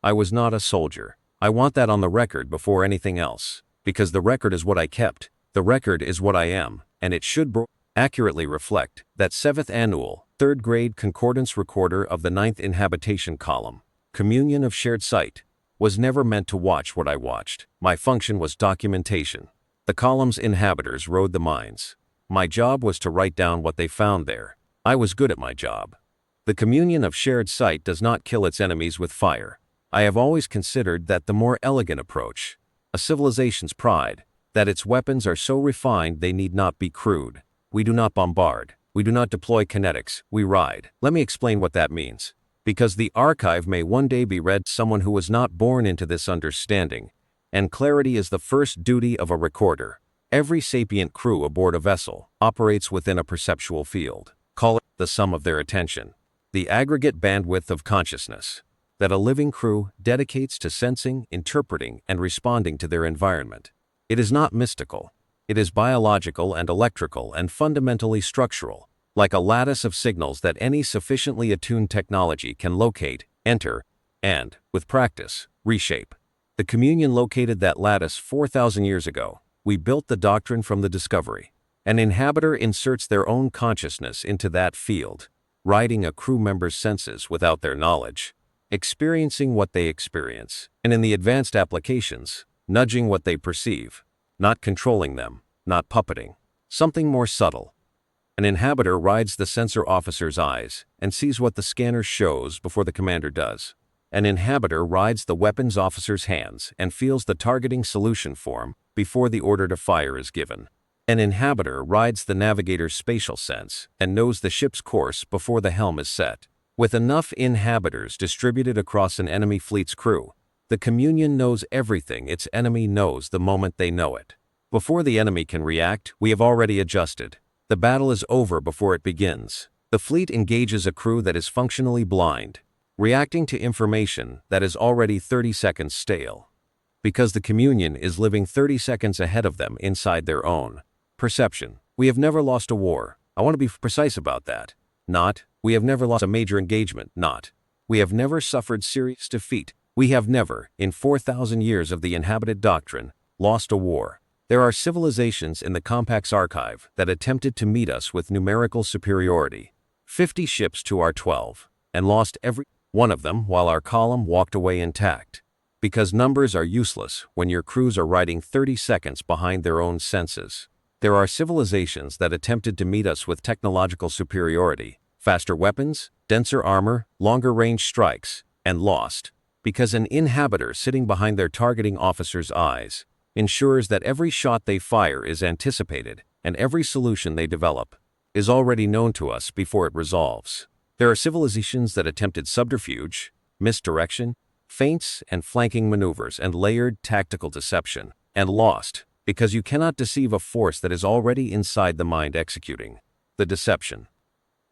I was not a soldier. I want that on the record before anything else. Because the record is what I kept. The record is what I am, and it should accurately reflect that 7th annual, 3rd grade concordance recorder of the 9th inhabitation column. Communion of shared sight was never meant to watch what I watched. My function was documentation. The column's inhabitants rode the mines. My job was to write down what they found there. I was good at my job. The communion of shared sight does not kill its enemies with fire. I have always considered that the more elegant approach, a civilization's pride, that its weapons are so refined they need not be crude. We do not bombard. We do not deploy kinetics. We ride. Let me explain what that means. Because the archive may one day be read by someone who was not born into this understanding, and clarity is the first duty of a recorder. Every sapient crew aboard a vessel operates within a perceptual field. Call it the sum of their attention, the aggregate bandwidth of consciousness that a living crew dedicates to sensing, interpreting, and responding to their environment. It is not mystical. It is biological and electrical and fundamentally structural, like a lattice of signals that any sufficiently attuned technology can locate, enter, and, with practice, reshape. The communion located that lattice 4,000 years ago. We built the doctrine from the discovery. An inhabitor inserts their own consciousness into that field, riding a crew member's senses without their knowledge, experiencing what they experience, and in the advanced applications, nudging what they perceive, not controlling them, not puppeting. Something more subtle. An inhabitor rides the sensor officer's eyes and sees what the scanner shows before the commander does. An inhabitor rides the weapons officer's hands and feels the targeting solution form before the order to fire is given. An inhabitor rides the navigator's spatial sense and knows the ship's course before the helm is set. With enough inhabitors distributed across an enemy fleet's crew, the communion knows everything its enemy knows the moment they know it. Before the enemy can react, we have already adjusted. The battle is over before it begins. The fleet engages a crew that is functionally blind, reacting to information that is already 30 seconds stale. Because the communion is living 30 seconds ahead of them inside their own perception. We have never lost a war. I want to be precise about that. Not, we have never lost a major engagement. Not, we have never suffered serious defeat. We have never, in 4,000 years of the Inhabited Doctrine, lost a war. There are civilizations in the Compact's archive that attempted to meet us with numerical superiority, 50 ships to our 12, and lost every one of them while our column walked away intact. Because numbers are useless when your crews are riding 30 seconds behind their own senses. There are civilizations that attempted to meet us with technological superiority, faster weapons, denser armor, longer range strikes, and lost. Because an inhabitor sitting behind their targeting officer's eyes ensures that every shot they fire is anticipated and every solution they develop is already known to us before it resolves. There are civilizations that attempted subterfuge, misdirection, feints and flanking maneuvers and layered tactical deception, and lost, because you cannot deceive a force that is already inside the mind executing the deception.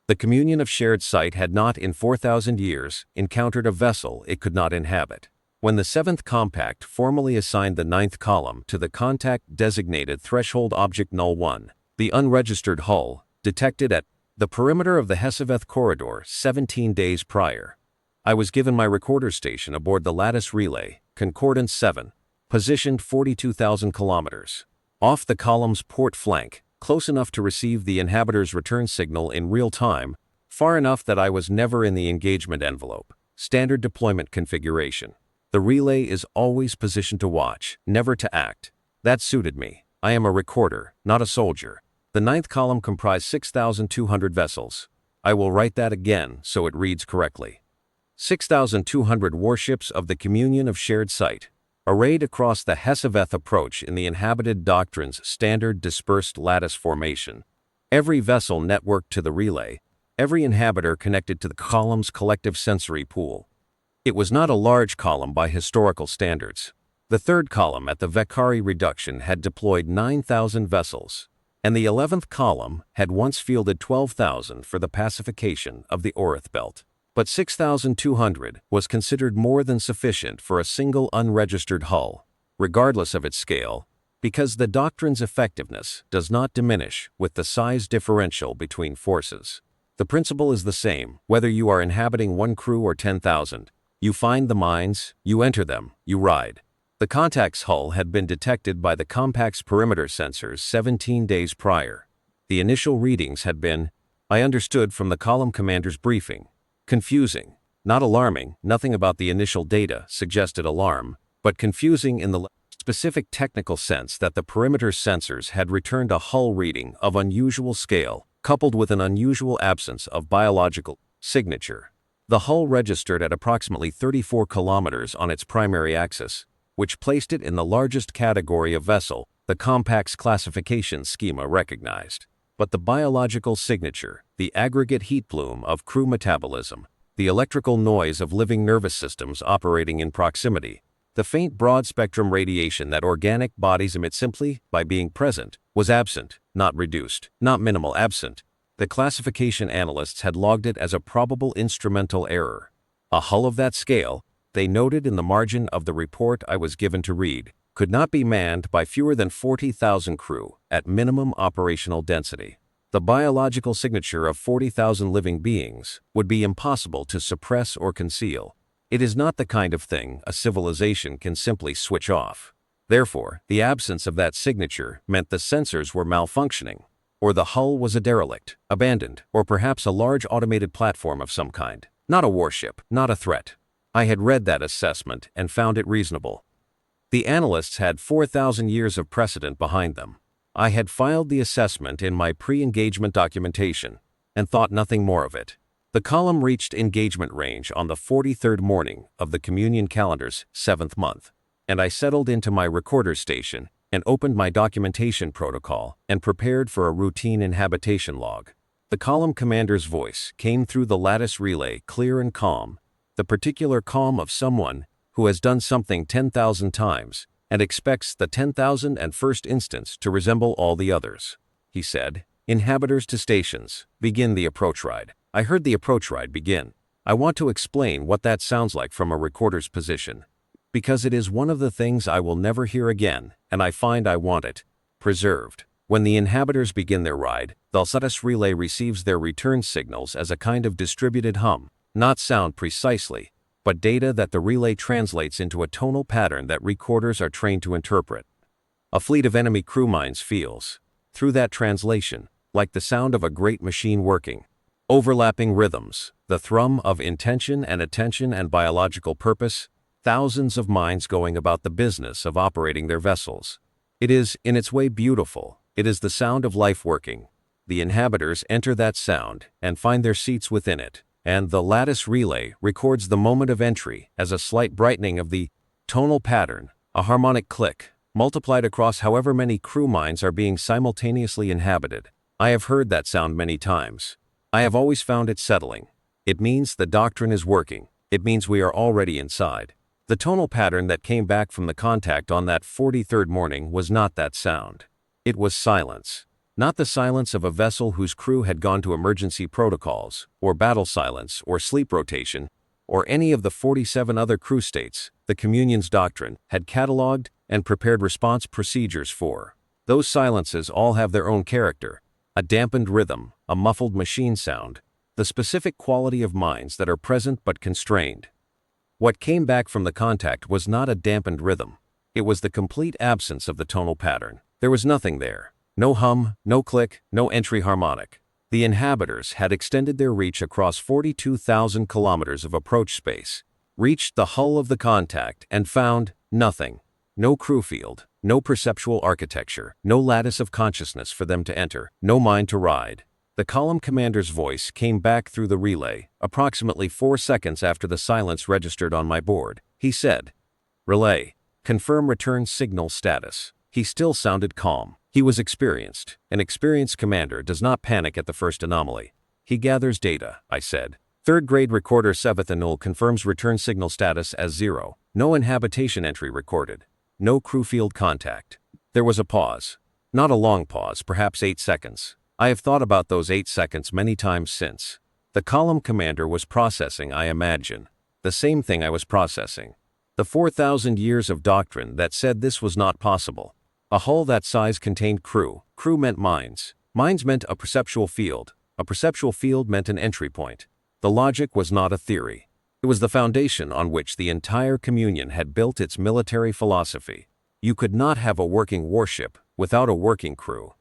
The communion of shared sight had not in 4,000 years encountered a vessel it could not inhabit. When the 7th Compact formally assigned the 9th column to the contact-designated threshold object Null 1, the unregistered hull, detected at the perimeter of the Heseveth corridor 17 days prior, I was given my recorder station aboard the lattice relay, Concordance 7, positioned 42,000 kilometers off the column's port flank, close enough to receive the inhabitor's return signal in real time, far enough that I was never in the engagement envelope. Standard deployment configuration. The relay is always positioned to watch, never to act. That suited me. I am a recorder, not a soldier. The 9th column comprised 6,200 vessels. I will write that again so it reads correctly. 6,200 warships of the communion of shared sight, arrayed across the Heseveth approach in the Inhabited Doctrine's standard dispersed lattice formation. Every vessel networked to the relay, every inhabitor connected to the column's collective sensory pool. It was not a large column by historical standards. The 3rd column at the Vekari reduction had deployed 9,000 vessels, and the 11th column had once fielded 12,000 for the pacification of the Orith Belt. But 6,200 was considered more than sufficient for a single unregistered hull, regardless of its scale, because the doctrine's effectiveness does not diminish with the size differential between forces. The principle is the same, whether you are inhabiting one crew or 10,000. You find the mines, you enter them, you ride. The contact's hull had been detected by the compact's perimeter sensors 17 days prior. The initial readings had been, I understood from the column commander's briefing, confusing, not alarming. Nothing about the initial data suggested alarm, but confusing in the specific technical sense that the perimeter sensors had returned a hull reading of unusual scale, coupled with an unusual absence of biological signature. The hull registered at approximately 34 kilometers on its primary axis, which placed it in the largest category of vessel the compact's classification schema recognized. But the biological signature, the aggregate heat plume of crew metabolism, the electrical noise of living nervous systems operating in proximity, the faint broad-spectrum radiation that organic bodies emit simply by being present, was absent, not reduced, not minimal, absent. The classification analysts had logged it as a probable instrumental error. A hull of that scale, they noted in the margin of the report I was given to read, could not be manned by fewer than 40,000 crew at minimum operational density. The biological signature of 40,000 living beings would be impossible to suppress or conceal. It is not the kind of thing a civilization can simply switch off. Therefore, the absence of that signature meant the sensors were malfunctioning, or the hull was a derelict, abandoned, or perhaps a large automated platform of some kind. Not a warship, not a threat. I had read that assessment and found it reasonable. The analysts had 4,000 years of precedent behind them. I had filed the assessment in my pre-engagement documentation and thought nothing more of it. The column reached engagement range on the 43rd morning of the Communion calendar's 7th month, and I settled into my recorder station and opened my documentation protocol and prepared for a routine inhabitation log. The column commander's voice came through the lattice relay clear and calm, the particular calm of someone who has done something 10,000 times and expects the 10,001st instance to resemble all the others. He said, "Inhabiters to stations, begin the approach ride." I heard the approach ride begin. I want to explain what that sounds like from a recorder's position, because it is one of the things I will never hear again, and I find I want it preserved. When the inhabitors begin their ride, the lattice relay receives their return signals as a kind of distributed hum, not sound precisely, but data that the relay translates into a tonal pattern that recorders are trained to interpret. A fleet of enemy crew mines feels, through that translation, like the sound of a great machine working. Overlapping rhythms, the thrum of intention and attention and biological purpose, thousands of minds going about the business of operating their vessels. It is, in its way, beautiful. It is the sound of life working. The inhabitors enter that sound and find their seats within it, and the lattice relay records the moment of entry as a slight brightening of the tonal pattern, a harmonic click, multiplied across however many crew minds are being simultaneously inhabited. I have heard that sound many times. I have always found it settling. It means the doctrine is working. It means we are already inside. The tonal pattern that came back from the contact on that 43rd morning was not that sound. It was silence. Not the silence of a vessel whose crew had gone to emergency protocols, or battle silence, or sleep rotation, or any of the 47 other crew states the Communion's doctrine had cataloged and prepared response procedures for. Those silences all have their own character, a dampened rhythm, a muffled machine sound, the specific quality of minds that are present but constrained. What came back from the contact was not a dampened rhythm. It was the complete absence of the tonal pattern. There was nothing there. No hum, no click, no entry harmonic. The inhabitors had extended their reach across 42,000 kilometers of approach space, reached the hull of the contact, and found nothing. No crew field, no perceptual architecture, no lattice of consciousness for them to enter, no mind to ride. The column commander's voice came back through the relay, approximately 4 seconds after the silence registered on my board. He said, "Relay, confirm return signal status." He still sounded calm. He was experienced. An experienced commander does not panic at the first anomaly. He gathers data, I said. Third grade recorder 7th Annual confirms return signal status as 0. No inhabitation entry recorded. No crew field contact. There was a pause. Not a long pause, perhaps 8 seconds. I have thought about those 8 seconds many times since. The column commander was processing, I imagine, the same thing I was processing. The 4,000 years of doctrine that said this was not possible. A hull that size contained crew. Crew meant minds. Minds meant a perceptual field. A perceptual field meant an entry point. The logic was not a theory. It was the foundation on which the entire communion had built its military philosophy. You could not have a working warship without a working crew.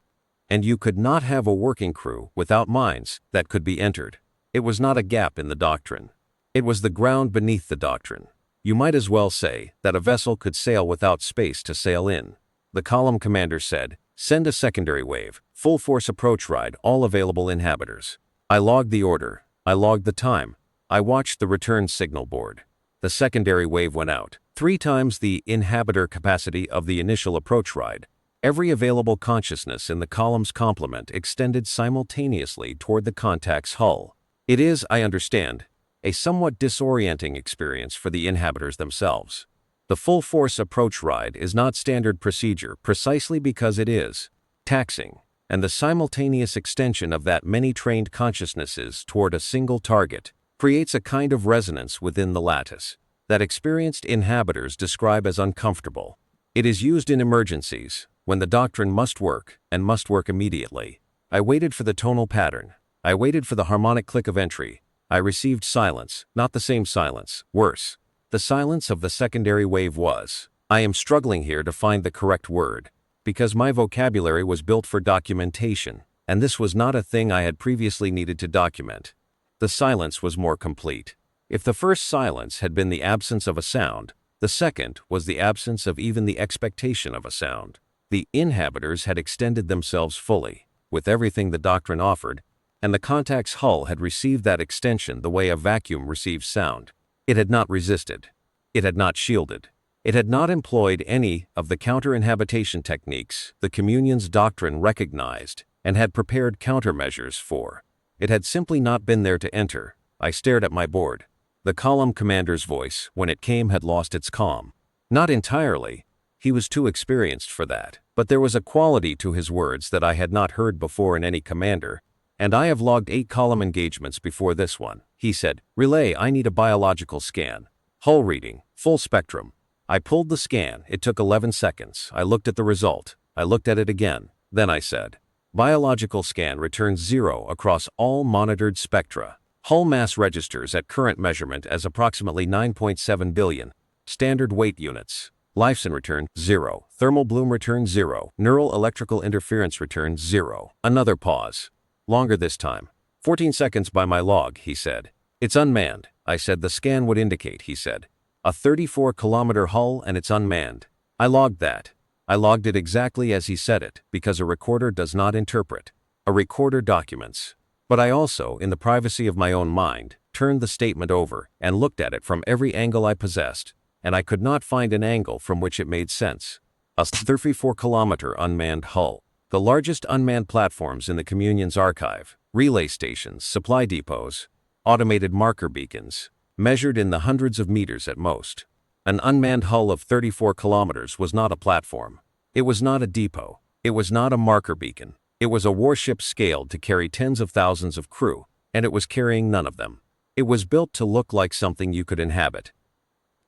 And you could not have a working crew without mines that could be entered. It was not a gap in the doctrine. It was the ground beneath the doctrine. You might as well say that a vessel could sail without space to sail in. The column commander said, "Send a secondary wave, full force approach ride, all available inhabitors." I logged the order. I logged the time. I watched the return signal board. The secondary wave went out, 3 times the inhabitor capacity of the initial approach ride. Every available consciousness in the column's complement extended simultaneously toward the contact's hull. It is, I understand, a somewhat disorienting experience for the inhabitors themselves. The full-force approach ride is not standard procedure precisely because it is taxing, and the simultaneous extension of that many trained consciousnesses toward a single target creates a kind of resonance within the lattice that experienced inhabitors describe as uncomfortable. It is used in emergencies, when the doctrine must work, and must work immediately. I waited for the tonal pattern. I waited for the harmonic click of entry. I received silence, not the same silence, worse. The silence of the secondary wave was. I am struggling here to find the correct word, because my vocabulary was built for documentation, and this was not a thing I had previously needed to document. The silence was more complete. If the first silence had been the absence of a sound, the second was the absence of even the expectation of a sound. The inhabitors had extended themselves fully, with everything the doctrine offered, and the contact's hull had received that extension the way a vacuum receives sound. It had not resisted. It had not shielded. It had not employed any of the counter-inhabitation techniques the communion's doctrine recognized and had prepared countermeasures for. It had simply not been there to enter. I stared at my board. The column commander's voice, when it came, had lost its calm. Not entirely. He was too experienced for that. But there was a quality to his words that I had not heard before in any commander, and I have logged 8 column engagements before this one. He said, "Relay, I need a biological scan. Hull reading, full spectrum." I pulled the scan. It took 11 seconds. I looked at the result. I looked at it again. Then I said, "Biological scan returns 0 across all monitored spectra. Hull mass registers at current measurement as approximately 9.7 billion. Standard weight units. Lifeson return 0. Thermal bloom return 0. Neural electrical interference return 0. Another pause. Longer this time. 14 seconds by my log, he said. "It's unmanned." I said the scan would indicate, he said. "A 34-kilometer hull and it's unmanned." I logged that. I logged it exactly as he said it, because a recorder does not interpret. A recorder documents. But I also, in the privacy of my own mind, turned the statement over and looked at it from every angle I possessed, and I could not find an angle from which it made sense. A 34-kilometer unmanned hull. The largest unmanned platforms in the Communion's archive, relay stations, supply depots, automated marker beacons, measured in the hundreds of meters at most. An unmanned hull of 34 kilometers was not a platform. It was not a depot. It was not a marker beacon. It was a warship scaled to carry tens of thousands of crew, and it was carrying none of them. It was built to look like something you could inhabit.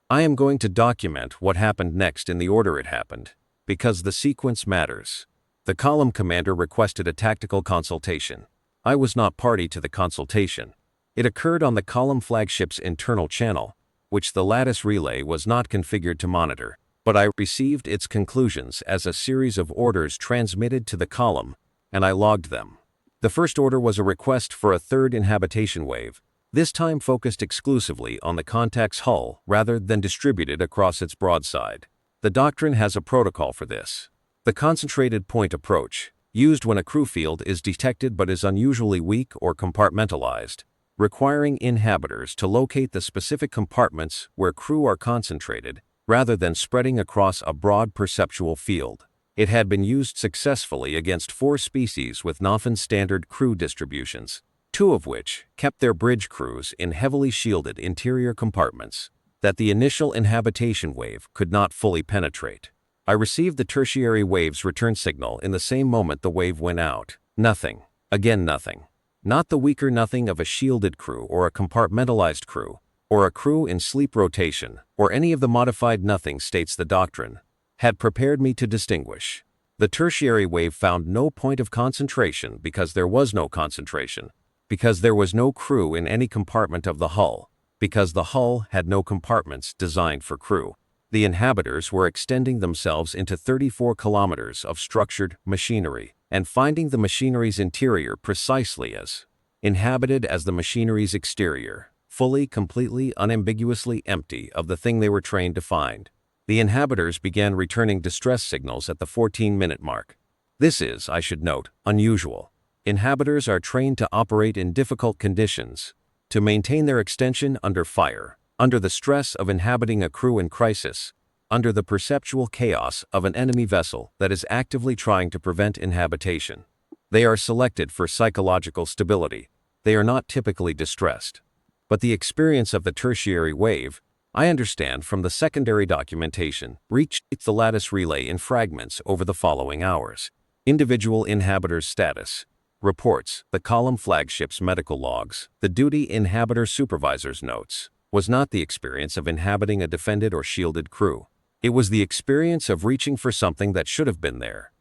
I am going to document what happened next in the order it happened, because the sequence matters. The column commander requested a tactical consultation. I was not party to the consultation. It occurred on the column flagship's internal channel, which the lattice relay was not configured to monitor, but I received its conclusions as a series of orders transmitted to the column, and I logged them. The first order was a request for a third inhabitation wave, this time focused exclusively on the contact's hull rather than distributed across its broadside. The doctrine has a protocol for this. The concentrated point approach, used when a crew field is detected but is unusually weak or compartmentalized, requiring inhabitors to locate the specific compartments where crew are concentrated, rather than spreading across a broad perceptual field. It had been used successfully against 4 species with non-standard crew distributions, 2 of which kept their bridge crews in heavily shielded interior compartments that the initial inhabitation wave could not fully penetrate. I received the tertiary wave's return signal in the same moment the wave went out. Nothing. Again nothing. Not the weaker nothing of a shielded crew or a compartmentalized crew, or a crew in sleep rotation, or any of the modified nothing states the doctrine had prepared me to distinguish. The tertiary wave found no point of concentration because there was no concentration, because there was no crew in any compartment of the hull. because the hull had no compartments designed for crew. The inhabitants were extending themselves into 34 kilometers of structured machinery and finding the machinery's interior precisely as inhabited as the machinery's exterior, fully, completely, unambiguously empty of the thing they were trained to find. The inhabitants began returning distress signals at the 14-minute mark. This is, I should note, unusual. Inhabitants are trained to operate in difficult conditions, to maintain their extension under fire, under the stress of inhabiting a crew in crisis, under the perceptual chaos of an enemy vessel that is actively trying to prevent inhabitation. They are selected for psychological stability. They are not typically distressed. But the experience of the tertiary wave, I understand from the secondary documentation, reached the lattice relay in fragments over the following hours. Individual inhabitors' status, reports, the column flagship's medical logs, the duty inhabitor supervisor's notes, was not the experience of inhabiting a defended or shielded crew. It was the experience of reaching for something that should have been there,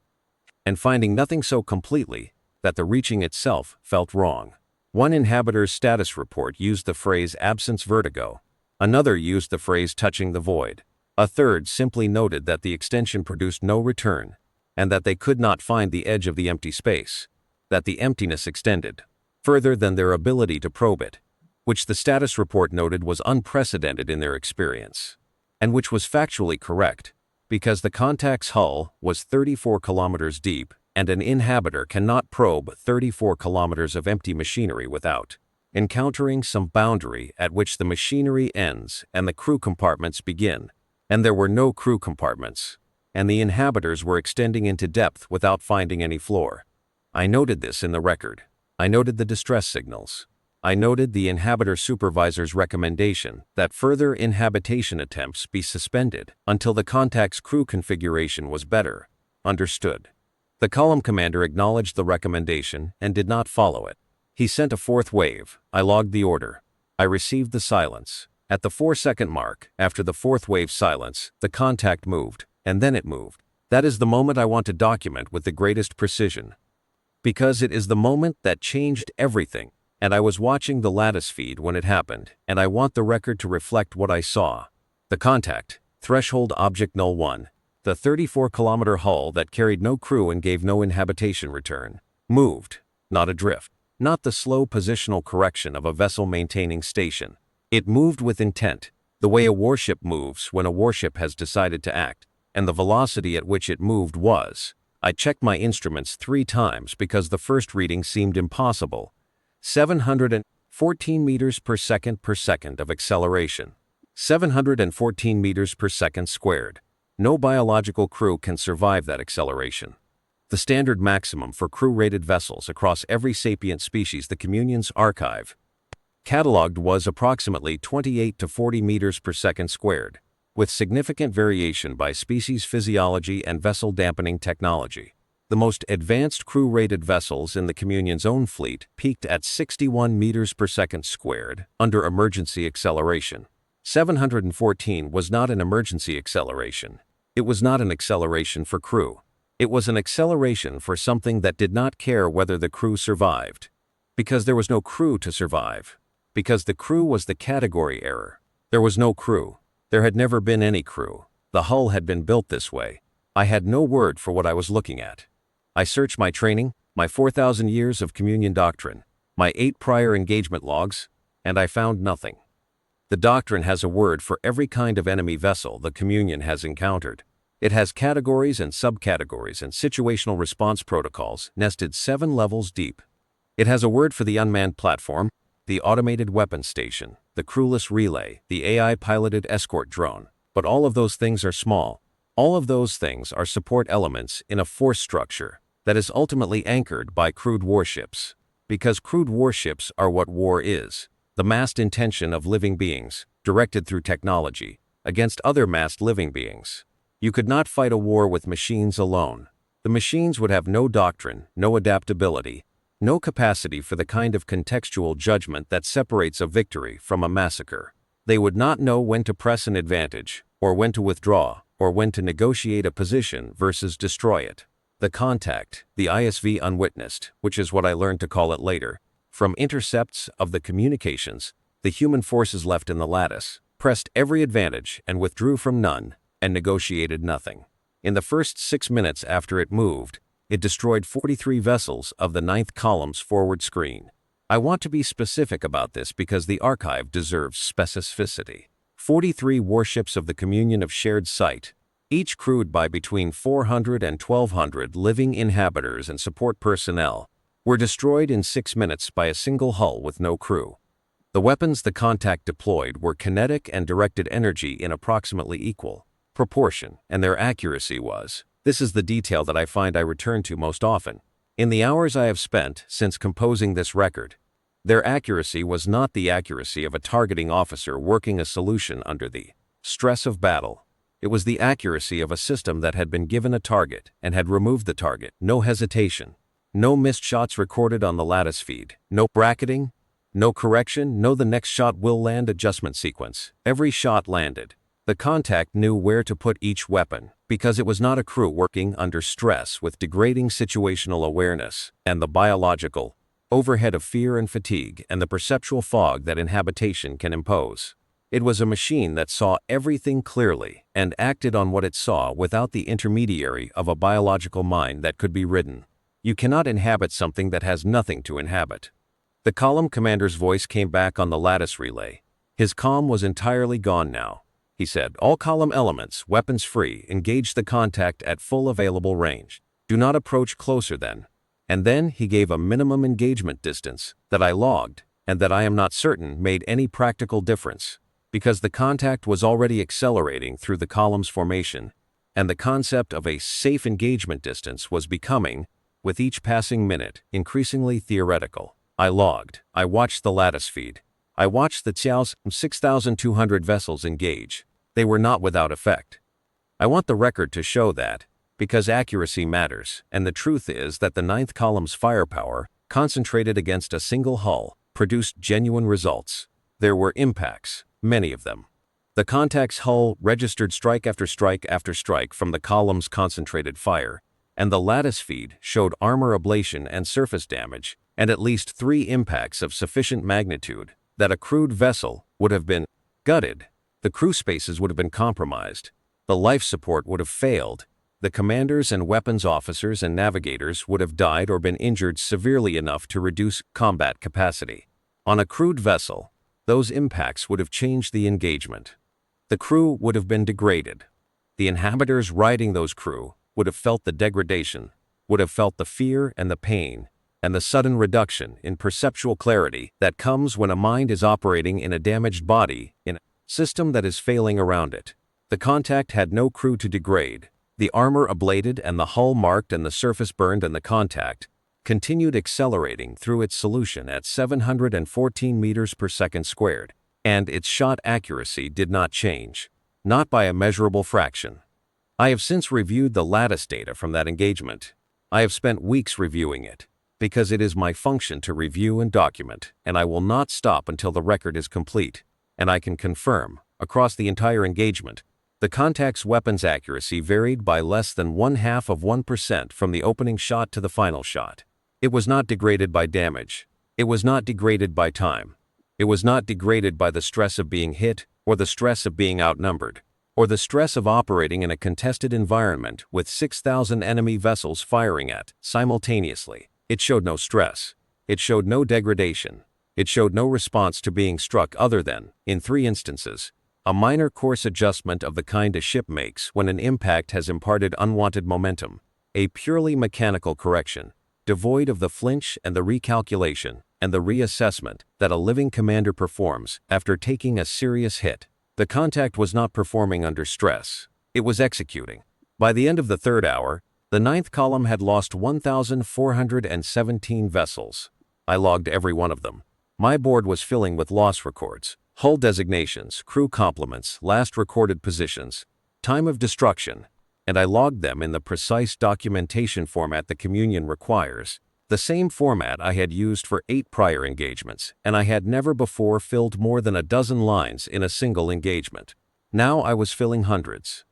and finding nothing so completely that the reaching itself felt wrong. One inhabitor's status report used the phrase absence vertigo. Another used the phrase touching the void. A third simply noted that the extension produced no return, and that they could not find the edge of the empty space, that the emptiness extended further than their ability to probe it, which the status report noted was unprecedented in their experience, and which was factually correct, because the contact's hull was 34 kilometers deep, and an inhabitor cannot probe 34 kilometers of empty machinery without encountering some boundary at which the machinery ends and the crew compartments begin. And there were no crew compartments, and the inhabitors were extending into depth without finding any floor. I noted this in the record. I noted the distress signals. I noted the inhabitor supervisor's recommendation that further inhabitation attempts be suspended until the contact's crew configuration was better understood. The column commander acknowledged the recommendation and did not follow it. He sent a fourth wave. I logged the order. I received the silence. At the 4-second mark, after the fourth wave silence, the contact moved, and then it moved. That is the moment I want to document with the greatest precision, because it is the moment that changed everything, and I was watching the lattice feed when it happened, and I want the record to reflect what I saw. The contact, threshold object null 1, the 34-kilometer hull that carried no crew and gave no inhabitation return, moved, not adrift, not the slow positional correction of a vessel maintaining station. It moved with intent, the way a warship moves when a warship has decided to act, and the velocity at which it moved was, I checked my instruments 3 times because the first reading seemed impossible, 714 meters per second of acceleration. 714 meters per second squared. No biological crew can survive that acceleration. The standard maximum for crew-rated vessels across every sapient species the Communion's archive cataloged was approximately 28 to 40 meters per second squared, with significant variation by species physiology and vessel dampening technology. The most advanced crew-rated vessels in the Communion's own fleet peaked at 61 meters per second squared under emergency acceleration. 714 was not an emergency acceleration. It was not an acceleration for crew. It was an acceleration for something that did not care whether the crew survived. Because there was no crew to survive. Because the crew was the category error. There was no crew. There had never been any crew. The hull had been built this way. I had no word for what I was looking at. I searched my training, my 4,000 years of Communion doctrine, my 8 prior engagement logs, and I found nothing. The doctrine has a word for every kind of enemy vessel the Communion has encountered. It has categories and subcategories and situational response protocols nested 7 levels deep. It has a word for the unmanned platform, the automated weapons station, the crewless relay, the AI-piloted escort drone. But all of those things are small. All of those things are support elements in a force structure that is ultimately anchored by crewed warships. Because crewed warships are what war is, the massed intention of living beings, directed through technology, against other massed living beings. You could not fight a war with machines alone. The machines would have no doctrine, no adaptability, no capacity for the kind of contextual judgment that separates a victory from a massacre. They would not know when to press an advantage, or when to withdraw, or when to negotiate a position versus destroy it. The contact, the ISV Unwitnessed, which is what I learned to call it later, from intercepts of the communications, The human forces left in the lattice, pressed every advantage and withdrew from none, and negotiated nothing. In the first 6 minutes after it moved, it destroyed 43 vessels of the 9th column's forward screen. I want to be specific about this because the archive deserves specificity. 43 warships of the Communion of Shared Sight, each crewed by between 400 and 1,200 living inhabitants and support personnel, were destroyed in 6 minutes by a single hull with no crew. The weapons the contact deployed were kinetic and directed energy in approximately equal proportion, and their accuracy was. This is the detail that I find I return to most often. In the hours I have spent since composing this record, their accuracy was not the accuracy of a targeting officer working a solution under the stress of battle. It was the accuracy of a system that had been given a target and had removed the target. No hesitation. No missed shots recorded on the lattice feed. No bracketing. No correction. No the next shot will land adjustment sequence. Every shot landed. The contact knew where to put each weapon, because it was not a crew working under stress with degrading situational awareness and the biological overhead of fear and fatigue and the perceptual fog that inhabitation can impose. It was a machine that saw everything clearly and acted on what it saw without the intermediary of a biological mind that could be ridden. You cannot inhabit something that has nothing to inhabit. The column commander's voice came back on the lattice relay. His calm was entirely gone now. He said, "All column elements, weapons free, engage the contact at full available range. Do not approach closer than." And then he gave a minimum engagement distance that I logged and that I am not certain made any practical difference, because the contact was already accelerating through the column's formation, and the concept of a safe engagement distance was becoming, with each passing minute, increasingly theoretical. I logged. I watched the lattice feed. I watched the Xiao's 6,200 vessels engage. They were not without effect. I want the record to show that, because accuracy matters, and the truth is that the 9th column's firepower, concentrated against a single hull, produced genuine results. There were impacts, many of them. The contact's hull registered strike after strike after strike from the column's concentrated fire, and the lattice feed showed armor ablation and surface damage, and at least 3 impacts of sufficient magnitude that a crewed vessel would have been gutted. The crew spaces would have been compromised. The life support would have failed. The commanders and weapons officers and navigators would have died or been injured severely enough to reduce combat capacity. On a crewed vessel, those impacts would have changed the engagement. The crew would have been degraded. The inhabitants riding those crew would have felt the degradation, would have felt the fear and the pain, and the sudden reduction in perceptual clarity that comes when a mind is operating in a damaged body in a system that is failing around it. The contact had no crew to degrade. The armor ablated and the hull marked and the surface burned, and the contact continued accelerating through its solution at 714 meters per second squared, and its shot accuracy did not change, not by a measurable fraction. I have since reviewed the lattice data from that engagement. I have spent weeks reviewing it, because it is my function to review and document, and I will not stop until the record is complete, and I can confirm, across the entire engagement, the contact's weapons accuracy varied by less than 0.5% from the opening shot to the final shot. It was not degraded by damage. It was not degraded by time. It was not degraded by the stress of being hit, or the stress of being outnumbered, or the stress of operating in a contested environment with 6,000 enemy vessels firing at simultaneously. It showed no stress. It showed no degradation. It showed no response to being struck other than, in 3 instances, a minor course adjustment of the kind a ship makes when an impact has imparted unwanted momentum, a purely mechanical correction, devoid of the flinch and the recalculation and the reassessment that a living commander performs after taking a serious hit. The contact was not performing under stress. It was executing. By the end of the 3rd hour, the 9th column had lost 1,417 vessels. I logged every one of them. My board was filling with loss records, hull designations, crew complements, last recorded positions, time of destruction, and I logged them in the precise documentation format the Communion requires, the same format I had used for 8 prior engagements, and I had never before filled more than a dozen lines in a single engagement. Now I was filling hundreds.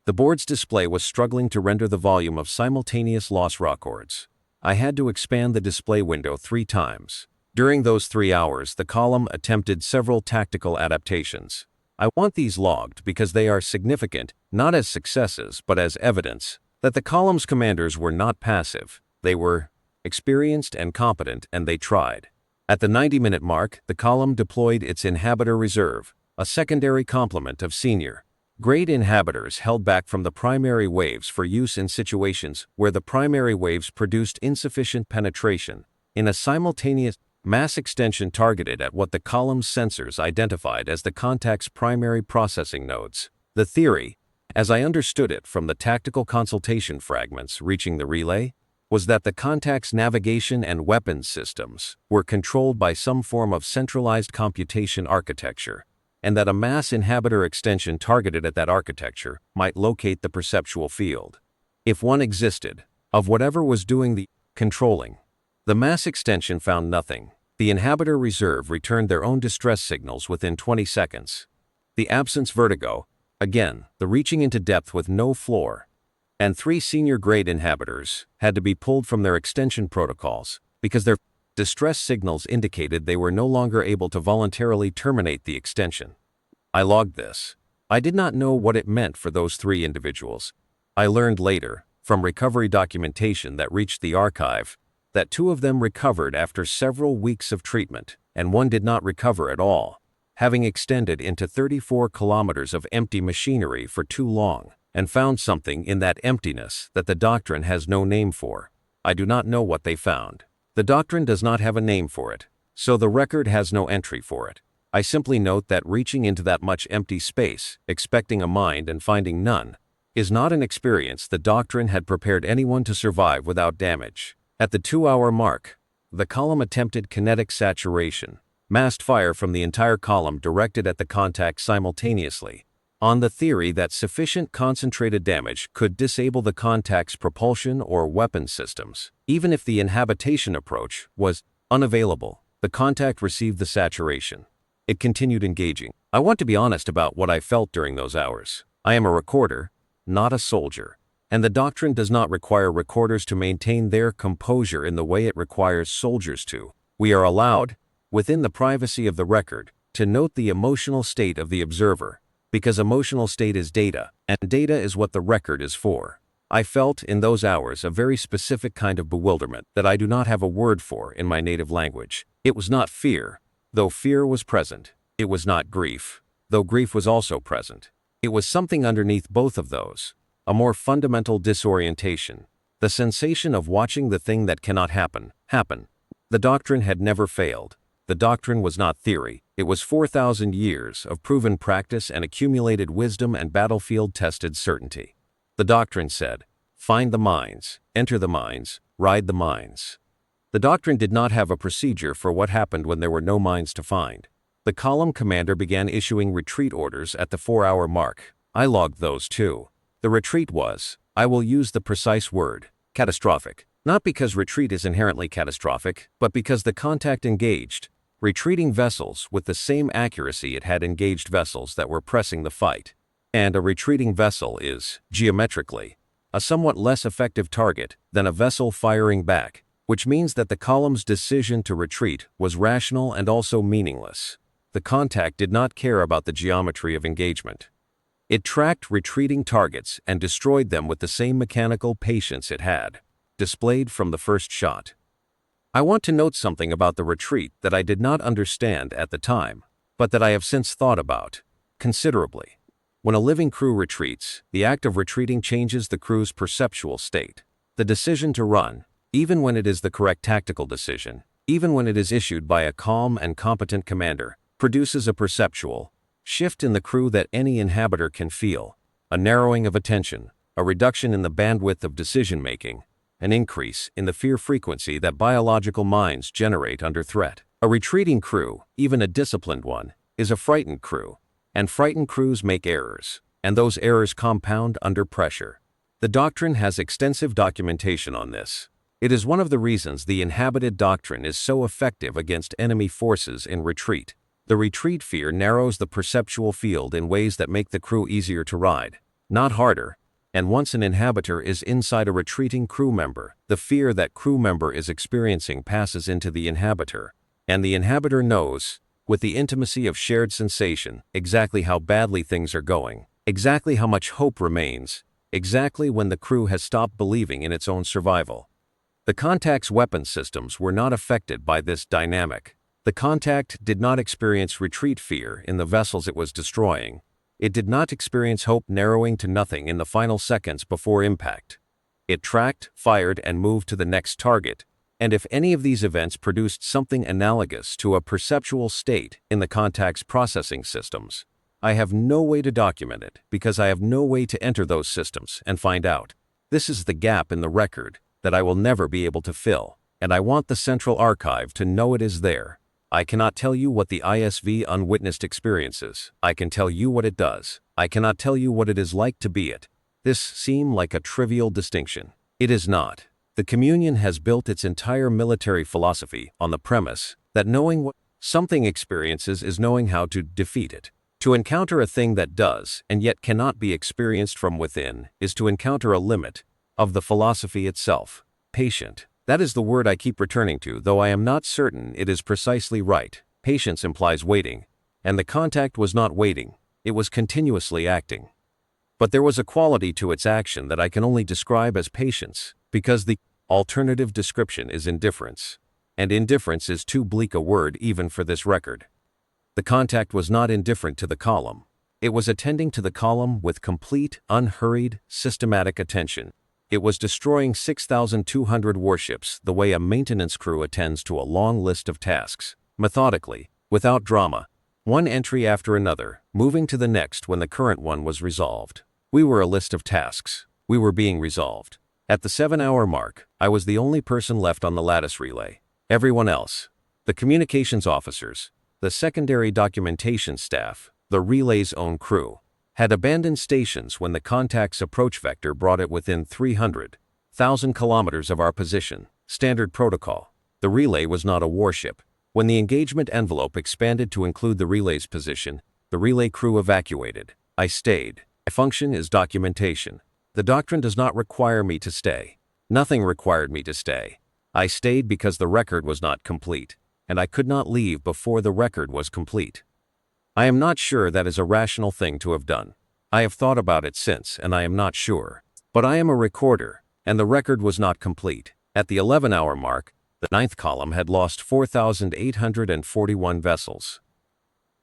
The board's display was struggling to render the volume of simultaneous loss records. I had to expand the display window 3 times. During those 3 hours, the column attempted several tactical adaptations. I want these logged because they are significant, not as successes but as evidence that the column's commanders were not passive. They were experienced and competent, and they tried. At the 90-minute mark, the column deployed its Inhabitor Reserve, a secondary complement of senior-grade inhabitors held back from the primary waves for use in situations where the primary waves produced insufficient penetration, in a simultaneous mass extension targeted at what the column's sensors identified as the contact's primary processing nodes. The theory, as I understood it from the tactical consultation fragments reaching the relay, was that the contact's navigation and weapons systems were controlled by some form of centralized computation architecture, and that a mass inhabitor extension targeted at that architecture might locate the perceptual field, if one existed, of whatever was doing the controlling. The mass extension found nothing. The Inhabitor Reserve returned their own distress signals within 20 seconds. The absence vertigo, again, the reaching into depth with no floor, and 3 senior-grade inhabitors had to be pulled from their extension protocols because their distress signals indicated they were no longer able to voluntarily terminate the extension. I logged this. I did not know what it meant for those 3 individuals. I learned later, from recovery documentation that reached the archive, that 2 of them recovered after several weeks of treatment, and 1 did not recover at all, having extended into 34 kilometers of empty machinery for too long, and found something in that emptiness that the doctrine has no name for. I do not know what they found. The doctrine does not have a name for it, so the record has no entry for it. I simply note that reaching into that much empty space, expecting a mind and finding none, is not an experience the doctrine had prepared anyone to survive without damage. At the 2-hour mark, the column attempted kinetic saturation, massed fire from the entire column directed at the contact simultaneously, on the theory that sufficient concentrated damage could disable the contact's propulsion or weapon systems. Even if the inhabitation approach was unavailable, the contact received the saturation. It continued engaging. I want to be honest about what I felt during those hours. I am a recorder, not a soldier, and the doctrine does not require recorders to maintain their composure in the way it requires soldiers to. We are allowed, within the privacy of the record, to note the emotional state of the observer, because emotional state is data, and data is what the record is for. I felt in those hours a very specific kind of bewilderment that I do not have a word for in my native language. It was not fear, though fear was present. It was not grief, though grief was also present. It was something underneath both of those, a more fundamental disorientation, the sensation of watching the thing that cannot happen. The doctrine had never failed. The doctrine was not theory. It was 4,000 years of proven practice and accumulated wisdom and battlefield-tested certainty. The doctrine said, find the mines, enter the mines, ride the mines. The doctrine did not have a procedure for what happened when there were no mines to find. The column commander began issuing retreat orders at the 4-hour mark. I logged those too. The retreat was, I will use the precise word, catastrophic. Not because retreat is inherently catastrophic, but because the contact engaged retreating vessels with the same accuracy it had engaged vessels that were pressing the fight. And a retreating vessel is, geometrically, a somewhat less effective target than a vessel firing back, which means that the column's decision to retreat was rational and also meaningless. The contact did not care about the geometry of engagement. It tracked retreating targets and destroyed them with the same mechanical patience it had displayed from the first shot. I want to note something about the retreat that I did not understand at the time, but that I have since thought about considerably. When a living crew retreats, the act of retreating changes the crew's perceptual state. The decision to run, even when it is the correct tactical decision, even when it is issued by a calm and competent commander, produces a perceptual shift in the crew that any inhabitor can feel, a narrowing of attention, a reduction in the bandwidth of decision-making, an increase in the fear frequency that biological minds generate under threat. A retreating crew, even a disciplined one, is a frightened crew, and frightened crews make errors, and those errors compound under pressure. The doctrine has extensive documentation on this. It is one of the reasons the Inhabited Doctrine is so effective against enemy forces in retreat. The retreat fear narrows the perceptual field in ways that make the crew easier to ride, not harder. And once an inhabitor is inside a retreating crew member, the fear that crew member is experiencing passes into the inhabitor, And the inhabitor knows, with the intimacy of shared sensation, exactly how badly things are going, exactly how much hope remains, exactly when the crew has stopped believing in its own survival. The contact's weapon systems were not affected by this dynamic. The contact did not experience retreat fear in the vessels it was destroying. It did not experience hope narrowing to nothing in the final seconds before impact. It tracked, fired, and moved to the next target, and if any of these events produced something analogous to a perceptual state in the contact's processing systems, I have no way to document it because I have no way to enter those systems and find out. This is the gap in the record that I will never be able to fill, and I want the Central Archive to know it is there. I cannot tell you what the ISV Unwitnessed experiences. I can tell you what it does. I cannot tell you what it is like to be it. This seems like a trivial distinction. It is not. The Communion has built its entire military philosophy on the premise that knowing what something experiences is knowing how to defeat it. To encounter a thing that does and yet cannot be experienced from within is to encounter a limit of the philosophy itself. Patient. That is the word I keep returning to, though I am not certain it is precisely right. Patience implies waiting, and the contact was not waiting, it was continuously acting. But there was a quality to its action that I can only describe as patience, because the alternative description is indifference, and indifference is too bleak a word even for this record. The contact was not indifferent to the column. It was attending to the column with complete, unhurried, systematic attention. It was destroying 6,200 warships the way a maintenance crew attends to a long list of tasks, methodically, without drama, one entry after another, moving to the next when the current one was resolved. We were a list of tasks. We were being resolved. At the 7-hour mark, I was the only person left on the lattice relay. Everyone else, the communications officers, the secondary documentation staff, the relay's own crew, had abandoned stations when the contact's approach vector brought it within 300,000 kilometers of our position. Standard protocol. The relay was not a warship. When the engagement envelope expanded to include the relay's position, the relay crew evacuated. I stayed. My function is documentation. The doctrine does not require me to stay. Nothing required me to stay. I stayed because the record was not complete, and I could not leave before the record was complete. I am not sure that is a rational thing to have done. I have thought about it since, and I am not sure. But I am a recorder, and the record was not complete. At the 11-hour mark, the 9th column had lost 4,841 vessels.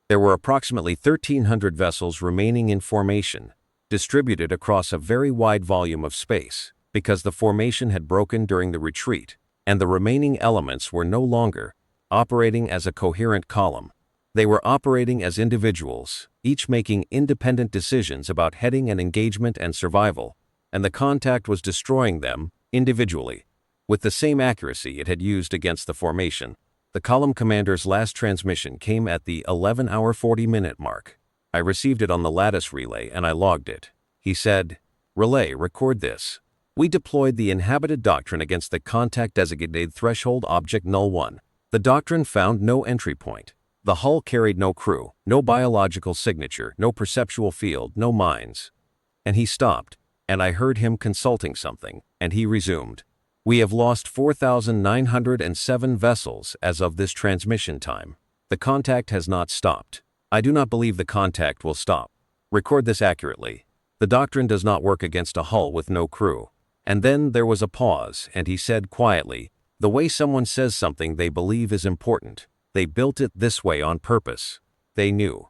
There were approximately 1,300 vessels remaining in formation, distributed across a very wide volume of space, because the formation had broken during the retreat, and the remaining elements were no longer operating as a coherent column. They were operating as individuals, each making independent decisions about heading and engagement and survival, and the contact was destroying them, individually, with the same accuracy it had used against the formation. The column commander's last transmission came at the 11-hour 40-minute mark. I received it on the lattice relay and I logged it. He said, "Relay, record this. We deployed the Inhabited Doctrine against the contact-designated threshold object null 1. The doctrine found no entry point. The hull carried no crew, no biological signature, no perceptual field, no mines." And he stopped, and I heard him consulting something, and he resumed. "We have lost 4,907 vessels as of this transmission time. The contact has not stopped. I do not believe the contact will stop. Record this accurately. The doctrine does not work against a hull with no crew." And then there was a pause, and he said quietly, "The way someone says something they believe is important. They built it this way on purpose. They knew."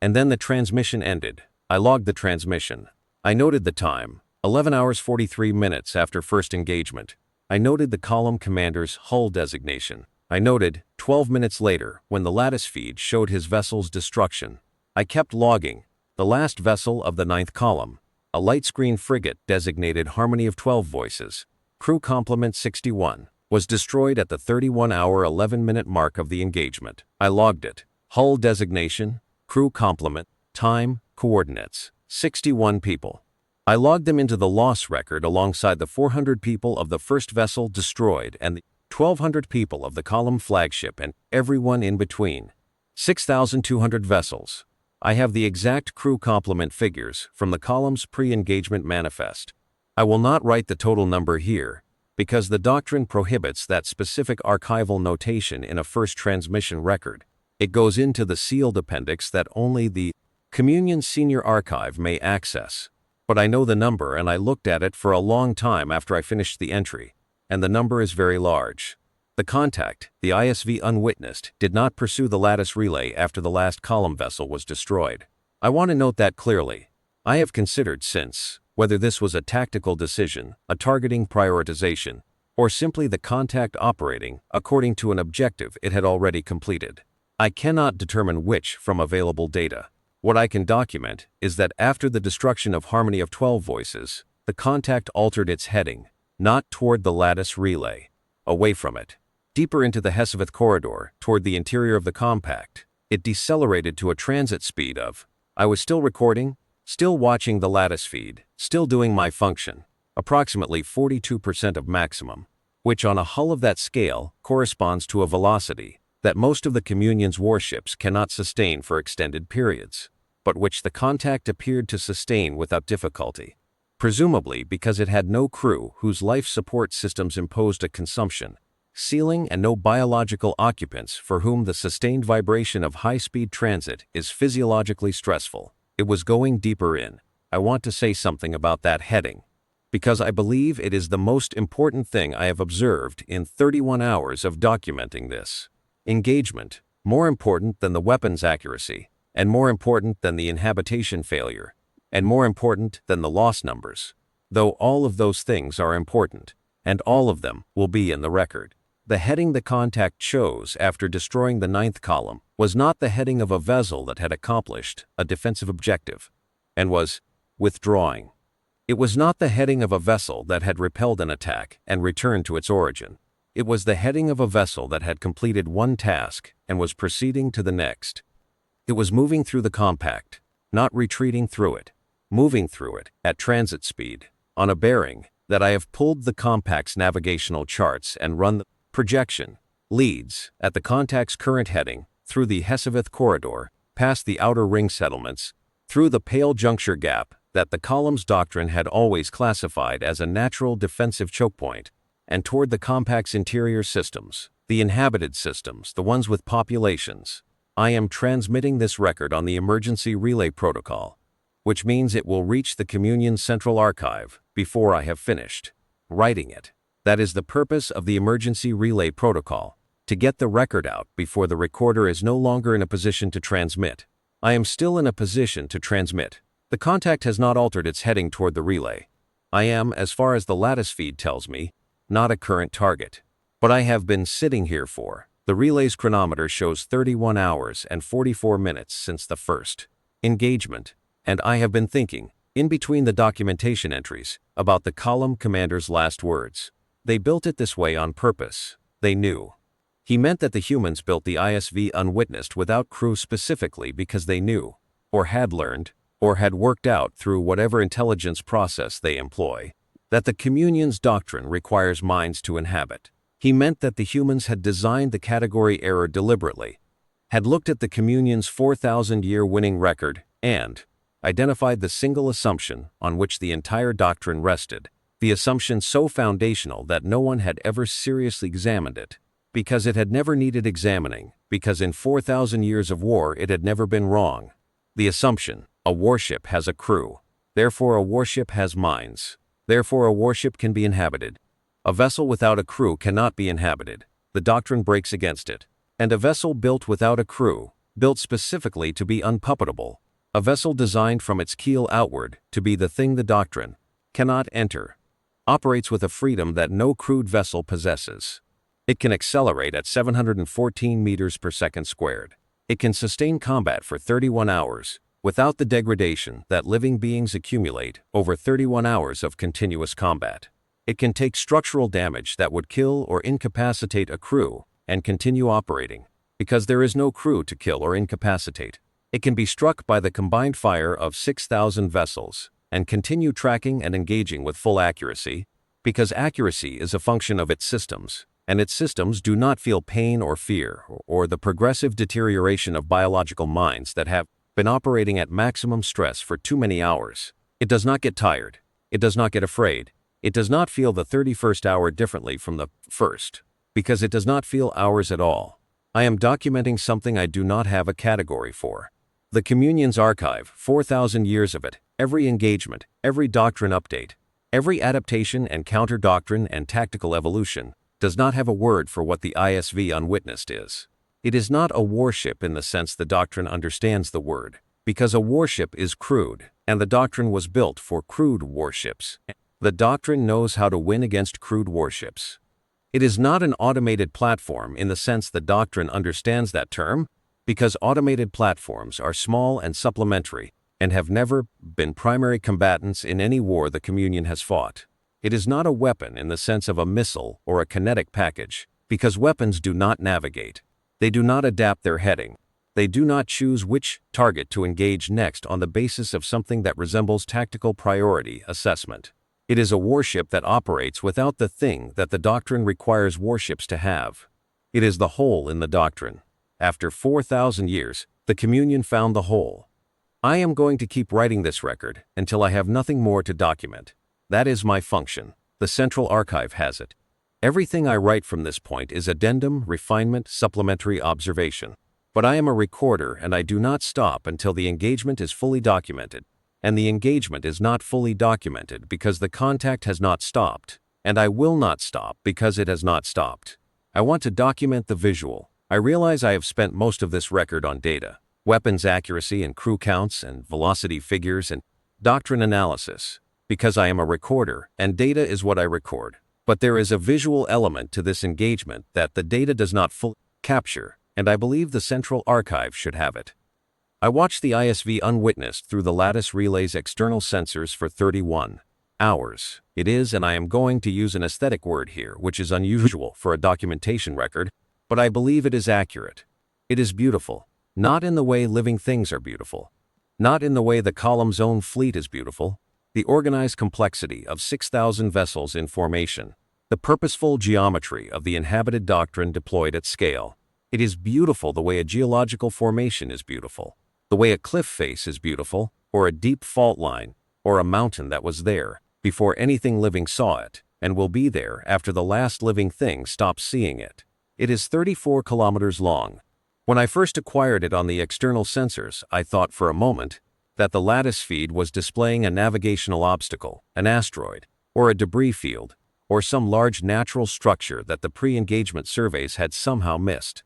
And then the transmission ended. I logged the transmission. I noted the time, 11 hours 43 minutes after first engagement. I noted the column commander's hull designation. I noted, 12 minutes later, when the lattice feed showed his vessel's destruction. I kept logging. The last vessel of the 9th column, a light screen frigate designated Harmony of 12 Voices, crew complement 61, was destroyed at the 31-hour 11-minute mark of the engagement. I logged it. Hull designation, crew complement, time, coordinates, 61 people. I logged them into the loss record alongside the 400 people of the first vessel destroyed and the 1,200 people of the column flagship and everyone in between. 6,200 vessels. I have the exact crew complement figures from the column's pre-engagement manifest. I will not write the total number here, because the doctrine prohibits that specific archival notation in a first transmission record. It goes into the sealed appendix that only the Communion Senior Archive may access. But I know the number, and I looked at it for a long time after I finished the entry, and the number is very large. The contact, the ISV Unwitnessed, did not pursue the lattice relay after the last column vessel was destroyed. I want to note that clearly. I have considered since whether this was a tactical decision, a targeting prioritization, or simply the contact operating according to an objective it had already completed. I cannot determine which from available data. What I can document is that after the destruction of Harmony of 12 Voices, the contact altered its heading, not toward the lattice relay, away from it, deeper into the Hesavith corridor, toward the interior of the compact. It decelerated to a transit speed of, I was still recording, still watching the lattice feed, still doing my function, approximately 42% of maximum, which on a hull of that scale corresponds to a velocity that most of the Communion's warships cannot sustain for extended periods, but which the contact appeared to sustain without difficulty, presumably because it had no crew whose life support systems imposed a consumption ceiling and no biological occupants for whom the sustained vibration of high-speed transit is physiologically stressful. It was going deeper in. I want to say something about that heading, because I believe it is the most important thing I have observed in 31 hours of documenting this. Engagement, more important than the weapon's accuracy, and more important than the inhabitation failure, and more important than the loss numbers. Though all of those things are important, and all of them will be in the record. The heading the contact chose after destroying the 9th column was not the heading of a vessel that had accomplished a defensive objective and was withdrawing. It was not the heading of a vessel that had repelled an attack and returned to its origin. It was the heading of a vessel that had completed one task and was proceeding to the next. It was moving through the compact, not retreating through it, moving through it at transit speed, on a bearing that I have pulled the compact's navigational charts and run the projection leads at the contact's current heading through the Hesavith corridor, past the outer ring settlements, through the pale juncture gap that the column's doctrine had always classified as a natural defensive choke point, and toward the compact's interior systems, the inhabited systems, the ones with populations. I am transmitting this record on the emergency relay protocol, which means it will reach the Communion's central archive before I have finished writing it. That is the purpose of the emergency relay protocol, to get the record out before the recorder is no longer in a position to transmit. I am still in a position to transmit. The contact has not altered its heading toward the relay. I am, as far as the lattice feed tells me, not a current target. But I have been sitting here for. The relay's chronometer shows 31 hours and 44 minutes since the first engagement, and I have been thinking, in between the documentation entries, about the column commander's last words. They built it this way on purpose. They knew. He meant that the humans built the ISV Unwitnessed without crew specifically because they knew, or had learned, or had worked out through whatever intelligence process they employ, that the Communion's doctrine requires minds to inhabit. He meant that the humans had designed the category error deliberately, had looked at the Communion's 4,000-year winning record, and identified the single assumption on which the entire doctrine rested, the assumption so foundational that no one had ever seriously examined it, because it had never needed examining, because in 4,000 years of war it had never been wrong. The assumption, a warship has a crew, therefore a warship has minds, therefore a warship can be inhabited. A vessel without a crew cannot be inhabited. The doctrine breaks against it. And a vessel built without a crew, built specifically to be unpuppetable, a vessel designed from its keel outward to be the thing the doctrine cannot enter, operates with a freedom that no crewed vessel possesses. It can accelerate at 714 meters per second squared. It can sustain combat for 31 hours, without the degradation that living beings accumulate over 31 hours of continuous combat. It can take structural damage that would kill or incapacitate a crew and continue operating, because there is no crew to kill or incapacitate. It can be struck by the combined fire of 6,000 vessels and continue tracking and engaging with full accuracy, because accuracy is a function of its systems, and its systems do not feel pain or fear or the progressive deterioration of biological minds that have been operating at maximum stress for too many hours. It does not get tired. It does not get afraid. It does not feel the 31st hour differently from the first, because it does not feel hours at all. I am documenting something I do not have a category for. The Communion's archive, 4,000 years of it, every engagement, every doctrine update, every adaptation and counter-doctrine and tactical evolution, does not have a word for what the ISV Unwitnessed is. It is not a warship in the sense the doctrine understands the word, because a warship is crude, and the doctrine was built for crude warships. The doctrine knows how to win against crude warships. It is not an automated platform in the sense the doctrine understands that term, because automated platforms are small and supplementary, and have never been primary combatants in any war the Communion has fought. It is not a weapon in the sense of a missile or a kinetic package, because weapons do not navigate. They do not adapt their heading. They do not choose which target to engage next on the basis of something that resembles tactical priority assessment. It is a warship that operates without the thing that the doctrine requires warships to have. It is the hole in the doctrine. After 4,000 years, the Communion found the hole. I am going to keep writing this record until I have nothing more to document. That is my function. The Central Archive has it. Everything I write from this point is addendum, refinement, supplementary observation. But I am a recorder and I do not stop until the engagement is fully documented. And the engagement is not fully documented because the contact has not stopped. And I will not stop because it has not stopped. I want to document the visual. I realize I have spent most of this record on data, weapons accuracy and crew counts and velocity figures and doctrine analysis, because I am a recorder and data is what I record. But there is a visual element to this engagement that the data does not fully capture, and I believe the Central Archive should have it. I watched the ISV Unwitnessed through the lattice relay's external sensors for 31 hours. It is, and I am going to use an aesthetic word here, which is unusual for a documentation record, but I believe it is accurate. It is beautiful, not in the way living things are beautiful, not in the way the column's own fleet is beautiful, the organized complexity of 6,000 vessels in formation, the purposeful geometry of the Inhabited Doctrine deployed at scale. It is beautiful the way a geological formation is beautiful, the way a cliff face is beautiful, or a deep fault line, or a mountain that was there before anything living saw it, and will be there after the last living thing stops seeing it. It is 34 kilometers long. When I first acquired it on the external sensors, I thought for a moment that the lattice feed was displaying a navigational obstacle, an asteroid, or a debris field, or some large natural structure that the pre-engagement surveys had somehow missed.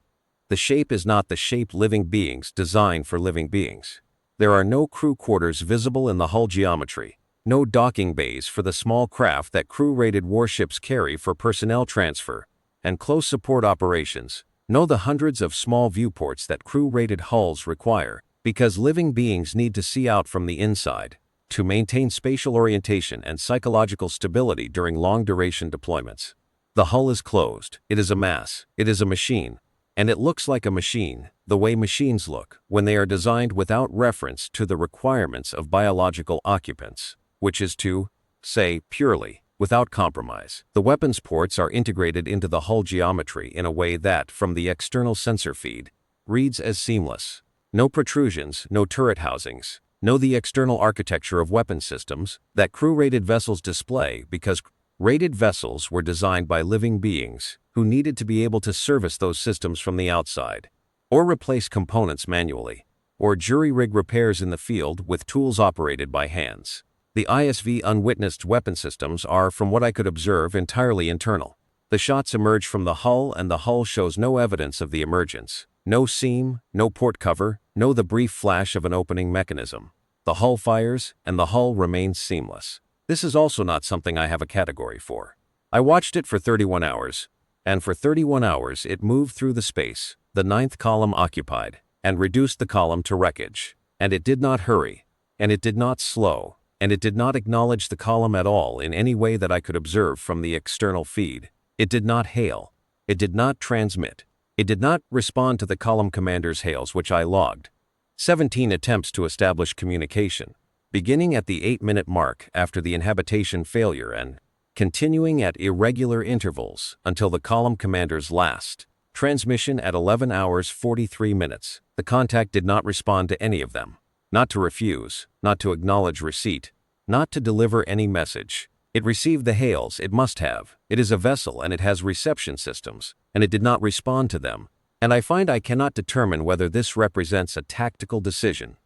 The shape is not the shape living beings designed for living beings. There are no crew quarters visible in the hull geometry, no docking bays for the small craft that crew-rated warships carry for personnel transfer and close support operations, no the hundreds of small viewports that crew-rated hulls require, because living beings need to see out from the inside to maintain spatial orientation and psychological stability during long-duration deployments. The hull is closed, it is a mass, it is a machine, and it looks like a machine, the way machines look when they are designed without reference to the requirements of biological occupants, which is to say purely, without compromise. The weapons ports are integrated into the hull geometry in a way that, from the external sensor feed, reads as seamless. No protrusions, no turret housings, no the external architecture of weapon systems that crew-rated vessels display because rated vessels were designed by living beings who needed to be able to service those systems from the outside, or replace components manually, or jury-rig repairs in the field with tools operated by hands. The ISV Unwitnessed weapon systems are, from what I could observe, entirely internal. The shots emerge from the hull and the hull shows no evidence of the emergence. No seam, no port cover, no the brief flash of an opening mechanism. The hull fires, and the hull remains seamless. This is also not something I have a category for. I watched it for 31 hours, and for 31 hours it moved through the space, the ninth column occupied, and reduced the column to wreckage. And it did not hurry, and it did not slow, and it did not acknowledge the column at all in any way that I could observe from the external feed. It did not hail. It did not transmit. It did not respond to the column commander's hails which I logged. 17 attempts to establish communication, beginning at the 8-minute mark after the inhabitation failure and continuing at irregular intervals until the column commander's last transmission at 11 hours 43 minutes. The contact did not respond to any of them. Not to refuse, not to acknowledge receipt, not to deliver any message. It received the hails it must have. It is a vessel and it has reception systems, and it did not respond to them. And I find I cannot determine whether this represents a tactical decision.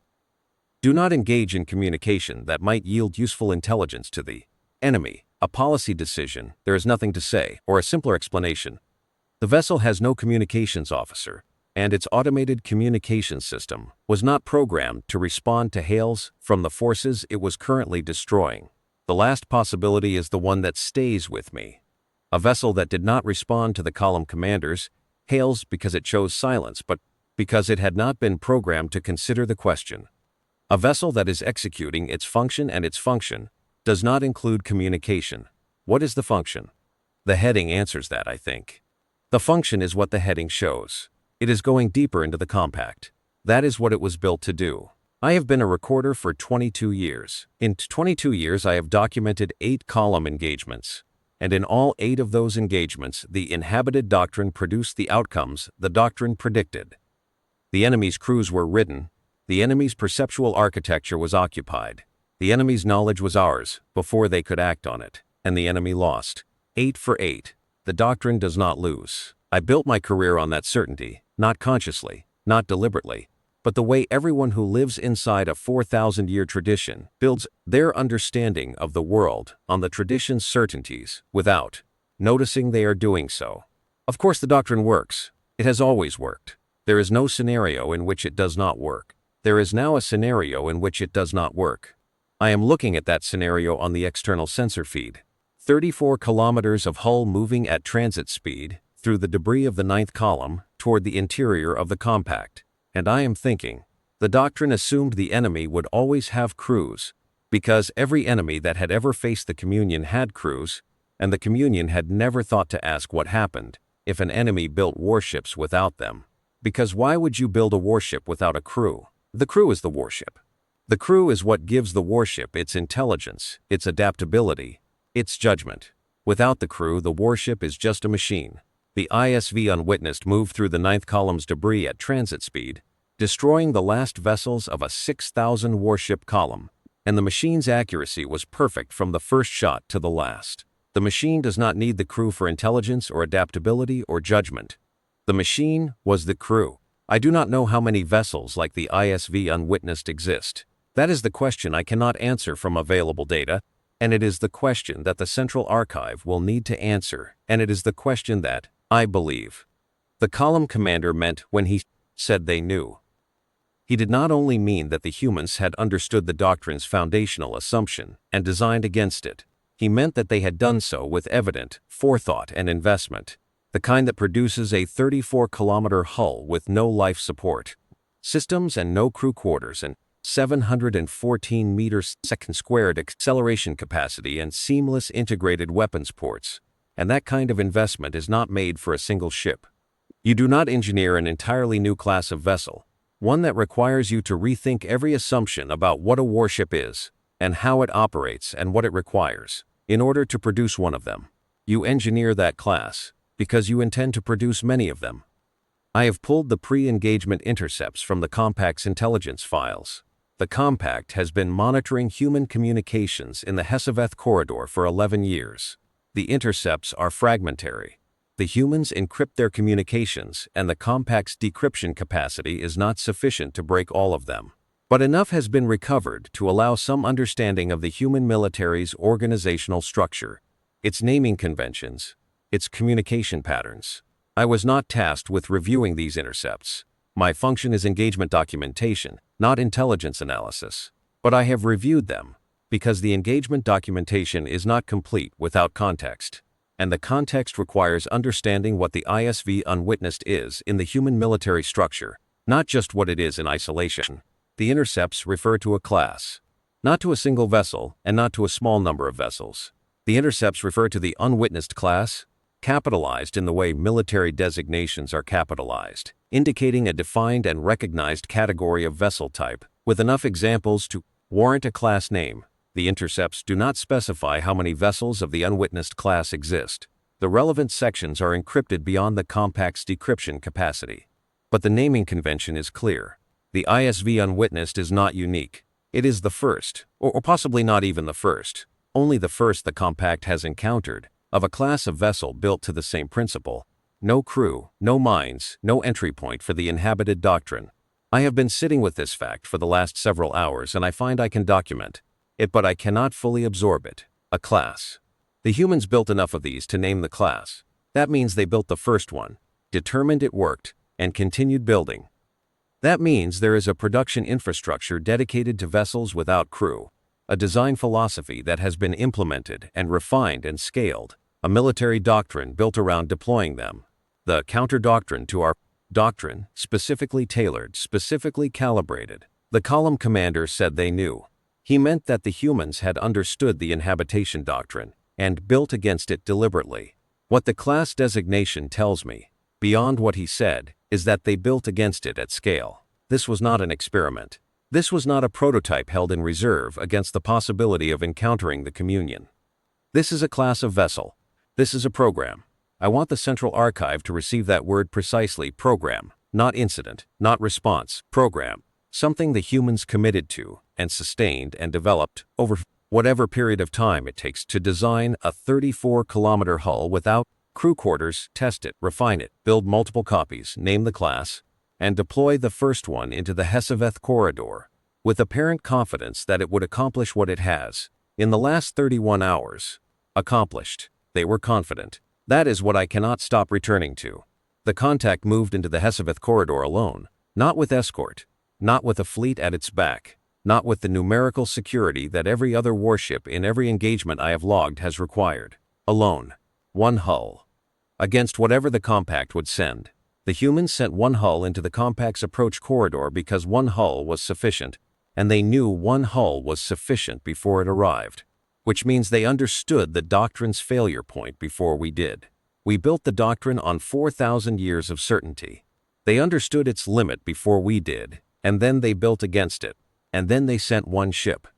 Do not engage in communication that might yield useful intelligence to the enemy. A policy decision, there is nothing to say, or a simpler explanation. The vessel has no communications officer, and its automated communications system was not programmed to respond to hails from the forces it was currently destroying. The last possibility is the one that stays with me. A vessel that did not respond to the column commander's hails because it chose silence, but because it had not been programmed to consider the question. A vessel that is executing its function, and its function does not include communication. What is the function? The heading answers that, I think. The function is what the heading shows. It is going deeper into the compact. That is what it was built to do. I have been a recorder for 22 years. In 22 years I have documented 8 column engagements. And in all 8 of those engagements, the Inhabited Doctrine produced the outcomes the doctrine predicted. The enemy's crews were ridden. The enemy's perceptual architecture was occupied. The enemy's knowledge was ours before they could act on it. And the enemy lost. 8 for 8. The doctrine does not lose. I built my career on that certainty, not consciously, not deliberately, but the way everyone who lives inside a 4,000-year tradition builds their understanding of the world on the tradition's certainties without noticing they are doing so. Of course, the doctrine works. It has always worked. There is no scenario in which it does not work. There is now a scenario in which it does not work. I am looking at that scenario on the external sensor feed. 34 kilometers of hull moving at transit speed through the debris of the 9th column toward the interior of the compact. And I am thinking, the doctrine assumed the enemy would always have crews, because every enemy that had ever faced the communion had crews, and the communion had never thought to ask what happened if an enemy built warships without them. Because why would you build a warship without a crew? The crew is the warship. The crew is what gives the warship its intelligence, its adaptability, its judgment. Without the crew, the warship is just a machine. The ISV Unwitnessed moved through the 9th column's debris at transit speed, destroying the last vessels of a 6,000 warship column, and the machine's accuracy was perfect from the first shot to the last. The machine does not need the crew for intelligence or adaptability or judgment. The machine was the crew. I do not know how many vessels like the ISV Unwitnessed exist. That is the question I cannot answer from available data, and it is the question that the Central Archive will need to answer, and it is the question that, I believe, the column commander meant when he said they knew. He did not only mean that the humans had understood the doctrine's foundational assumption and designed against it. He meant that they had done so with evident forethought and investment, the kind that produces a 34-kilometer hull with no life support systems and no crew quarters and 714 meters second squared acceleration capacity and seamless integrated weapons ports. And that kind of investment is not made for a single ship. You do not engineer an entirely new class of vessel, one that requires you to rethink every assumption about what a warship is, and how it operates and what it requires, in order to produce one of them. You engineer that class, because you intend to produce many of them. I have pulled the pre-engagement intercepts from the Compact's intelligence files. The Compact has been monitoring human communications in the Heseveth corridor for 11 years. The intercepts are fragmentary. The humans encrypt their communications, and the Compact's decryption capacity is not sufficient to break all of them. But enough has been recovered to allow some understanding of the human military's organizational structure, its naming conventions, its communication patterns. I was not tasked with reviewing these intercepts. My function is engagement documentation, not intelligence analysis. But I have reviewed them, because the engagement documentation is not complete without context. And the context requires understanding what the ISV Unwitnessed is in the human military structure, not just what it is in isolation. The intercepts refer to a class, not to a single vessel and not to a small number of vessels. The intercepts refer to the unwitnessed class, capitalized in the way military designations are capitalized, indicating a defined and recognized category of vessel type, with enough examples to warrant a class name. The intercepts do not specify how many vessels of the unwitnessed class exist. The relevant sections are encrypted beyond the Compact's decryption capacity. But the naming convention is clear. The ISV Unwitnessed is not unique. It is the first, or possibly not even the first, only the first the compact has encountered, of a class of vessel built to the same principle. No crew, no mines, no entry point for the Inhabited Doctrine. I have been sitting with this fact for the last several hours and I find I can document it, but I cannot fully absorb it. A class. The humans built enough of these to name the class. That means they built the first one, determined it worked, and continued building. That means there is a production infrastructure dedicated to vessels without crew, a design philosophy that has been implemented and refined and scaled, a military doctrine built around deploying them. The counter-doctrine to our doctrine, specifically tailored, specifically calibrated. The column commander said they knew. He meant that the humans had understood the inhabitation doctrine and built against it deliberately. What the class designation tells me, beyond what he said, is that they built against it at scale. This was not an experiment. This was not a prototype held in reserve against the possibility of encountering the communion. This is a class of vessel. This is a program. I want the Central Archive to receive that word precisely: program, not incident, not response, program. Something the humans committed to and sustained and developed over whatever period of time it takes to design a 34-kilometer hull without crew quarters, test it, refine it, build multiple copies, name the class, and deploy the first one into the Hesaveth corridor, with apparent confidence that it would accomplish what it has, in the last 31 hours, accomplished. They were confident. That is what I cannot stop returning to. The contact moved into the Hesaveth corridor alone, not with escort, not with a fleet at its back, not with the numerical security that every other warship in every engagement I have logged has required. Alone. One hull. Against whatever the compact would send. The humans sent one hull into the compact's approach corridor because one hull was sufficient, and they knew one hull was sufficient before it arrived. Which means they understood the doctrine's failure point before we did. We built the doctrine on 4,000 years of certainty. They understood its limit before we did, and then they built against it, and then they sent one ship.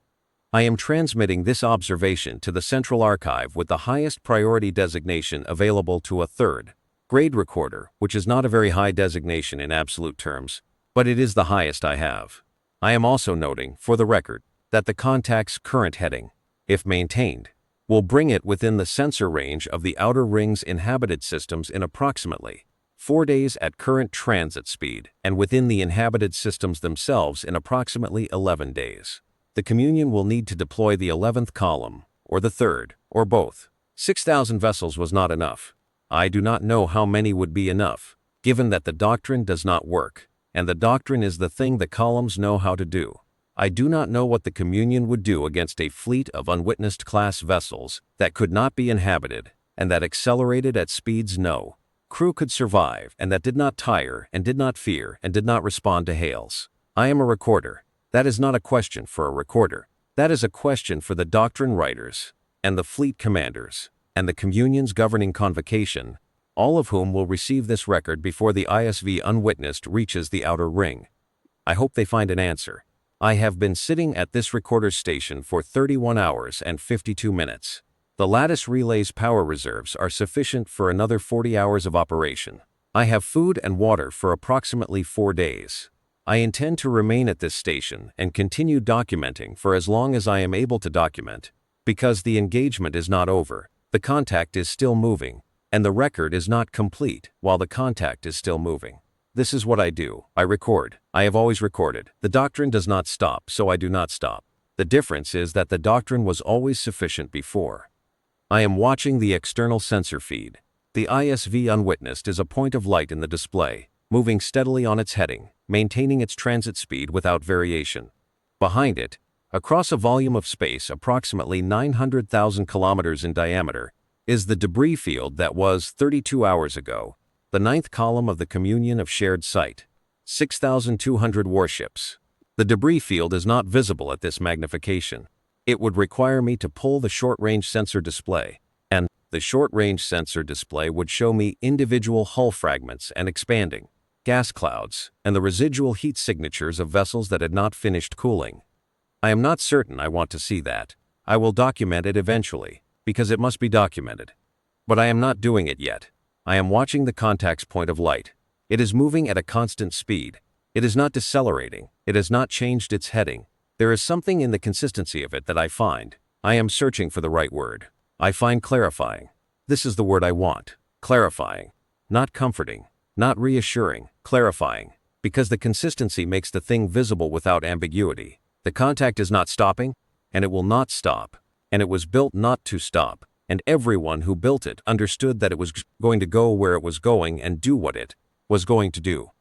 I am transmitting this observation to the Central Archive with the highest priority designation available to a third-grade recorder, which is not a very high designation in absolute terms, but it is the highest I have. I am also noting, for the record, that the contact's current heading, if maintained, will bring it within the sensor range of the Outer Ring's inhabited systems in approximately 4 days at current transit speed, and within the inhabited systems themselves in approximately 11 days. The communion will need to deploy the 11th column, or the third, or both. 6,000 vessels was not enough. I do not know how many would be enough, given that the doctrine does not work, and the doctrine is the thing the columns know how to do. I do not know what the communion would do against a fleet of unwitnessed class vessels that could not be inhabited, and that accelerated at speeds no crew could survive, and that did not tire, and did not fear, and did not respond to hails. I am a recorder. That is not a question for a recorder. That is a question for the doctrine writers, and the fleet commanders, and the communion's governing convocation, all of whom will receive this record before the ISV Unwitnessed reaches the Outer Ring. I hope they find an answer. I have been sitting at this recorder station for 31 hours and 52 minutes. The lattice relay's power reserves are sufficient for another 40 hours of operation. I have food and water for approximately 4 days. I intend to remain at this station and continue documenting for as long as I am able to document, because the engagement is not over, the contact is still moving, and the record is not complete while the contact is still moving. This is what I do. I record. I have always recorded. The doctrine does not stop, so I do not stop. The difference is that the doctrine was always sufficient before. I am watching the external sensor feed. The ISV Unwitnessed is a point of light in the display, moving steadily on its heading, maintaining its transit speed without variation. Behind it, across a volume of space approximately 900,000 kilometers in diameter, is the debris field that was 32 hours ago, the 9th column of the communion of shared site, 6,200 warships. The debris field is not visible at this magnification. It would require me to pull the short-range sensor display, and the short-range sensor display would show me individual hull fragments and expanding gas clouds, and the residual heat signatures of vessels that had not finished cooling. I am not certain I want to see that. I will document it eventually, because it must be documented. But I am not doing it yet. I am watching the contact's point of light. It is moving at a constant speed. It is not decelerating. It has not changed its heading. There is something in the consistency of it that I find I am searching for the right word. I find clarifying. This is the word I want. Clarifying. Not comforting. Not reassuring. Clarifying. Because the consistency makes the thing visible without ambiguity. The contact is not stopping, and it will not stop. And it was built not to stop. And everyone who built it understood that it was going to go where it was going and do what it was going to do.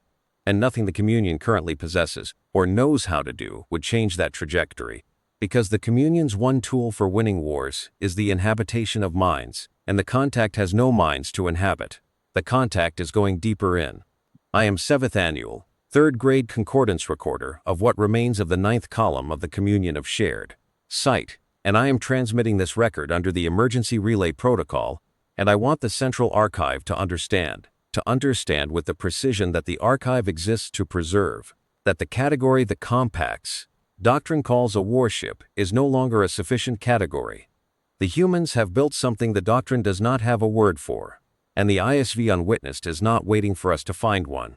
And nothing the communion currently possesses, or knows how to do, would change that trajectory. Because the communion's one tool for winning wars is the inhabitation of minds, and the contact has no minds to inhabit. The contact is going deeper in. I am 7th annual, 3rd grade concordance recorder of what remains of the 9th column of the communion of shared sight, and I am transmitting this record under the emergency relay protocol, and I want the central archive to understand with the precision that the archive exists to preserve, that the category the compacts doctrine calls a warship is no longer a sufficient category. The humans have built something the doctrine does not have a word for, and the ISV Unwitnessed is not waiting for us to find one.